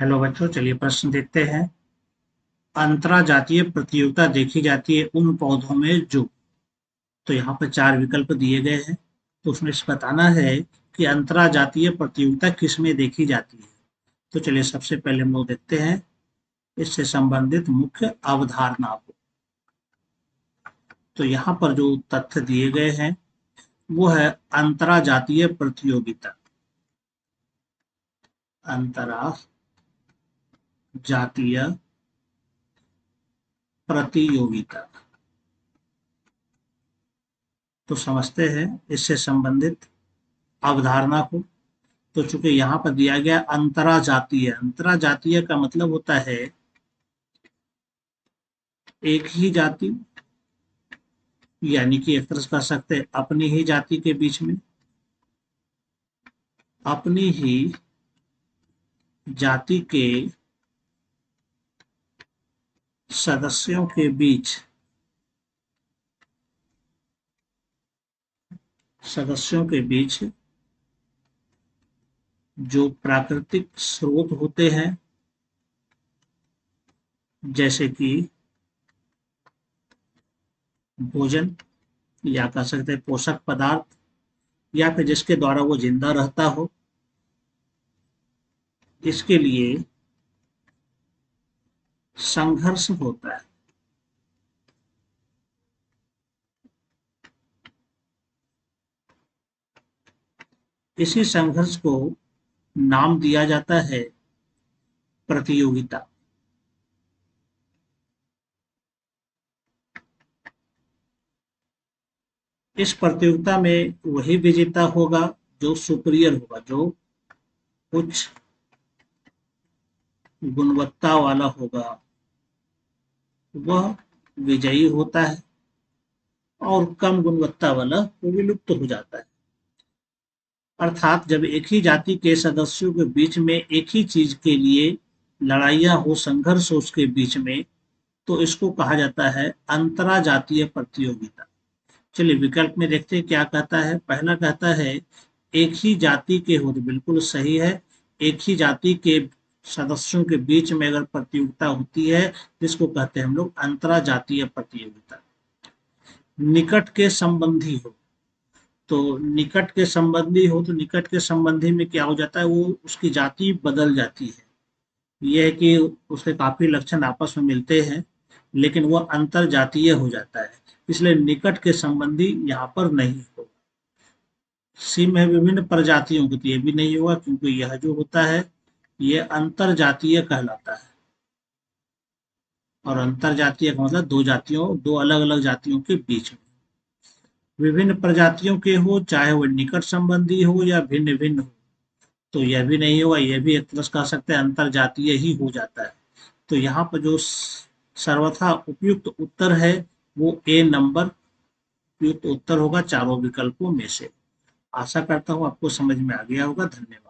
Hello बच्चों, चलिए प्रश्न देखते हैं। अंतरजातीय प्रतियोगिता देखी जाती है उन पौधों में जो। तो यहाँ पर चार विकल्प दिए गए हैं। तो उसमें से बताना है कि अंतरजातीय प्रतियोगिता किस में देखी जाती है। तो चलिए सबसे पहले हम लोग देखते हैं इससे संबंधित मुख्य अवधारणा को। तो यहाँ पर जो तथ्य दिए गए हैं वो है अंतरजातीय प्रतियोगिता। अंतरजातीय प्रतियोगिता। तो समझते हैं इससे संबंधित अवधारणा को। तो चूंकि यहाँ पर दिया गया अंतरजातीय, अंतरजातीय का मतलब होता है एक ही जाति, यानी कि एक तरह से कह सकते हैं अपनी ही जाति के बीच में, अपनी ही जाति के सदस्यों के बीच, सदस्यों के बीच जो प्राकृतिक स्रोत होते हैं, जैसे कि भोजन या कह सकते हैं पोषक पदार्थ, या फिर जिसके द्वारा वो जिंदा रहता हो, इसके लिए संघर्ष होता है। इसी संघर्ष को नाम दिया जाता है प्रतियोगिता। इस प्रतियोगिता में वही विजेता होगा जो सुपीरियर होगा, जो उच्च गुणवत्ता वाला होगा, वह विजयी होता है, और कम गुणवत्ता वाला वो विलुप्त हो जाता है। अर्थात जब एक ही जाति के सदस्यों के बीच में एक ही चीज के लिए लड़ाइयाँ हो, संघर्ष हो उसके बीच में, तो इसको कहा जाता है अंतरजातीय प्रतियोगिता। चलिए विकल्प में देखते हैं क्या कहता है। पहला कहता है एक ही जाति के हो, तो बिल्कुल सही है। एक ही जाति के सदस्यों के बीच में अगर प्रतियोगिता होती है, जिसको कहते हैं हम लोग अंतरजातीय प्रतियोगिता। निकट के संबंधी हो, तो निकट के संबंधी हो, तो निकट के संबंधी में क्या हो जाता है, वो उसकी जाति बदल जाती है। यह है कि उसके काफी लक्षण आपस में मिलते हैं, लेकिन वह अंतर जातीय हो जाता है। इसलिए निकट के संबंधी यहाँ पर नहीं होगा। सिम है विभिन्न प्रजातियों की, तो ये भी नहीं होगा, क्योंकि यह जो होता है ये अंतर जातीय कहलाता है। और अंतर जातीय का मतलब दो जातियों, दो अलग अलग जातियों के बीच में। विभिन्न प्रजातियों के हो, चाहे वो निकट संबंधी हो या भिन्न भिन्न हो, तो यह भी नहीं होगा। यह भी एक तरह से कह सकते हैं अंतर जातीय ही हो जाता है। तो यहाँ पर जो सर्वथा उपयुक्त उत्तर है वो ए नंबर उपयुक्त उत्तर होगा चारों विकल्पों में से। आशा करता हूँ आपको समझ में आ गया होगा। धन्यवाद।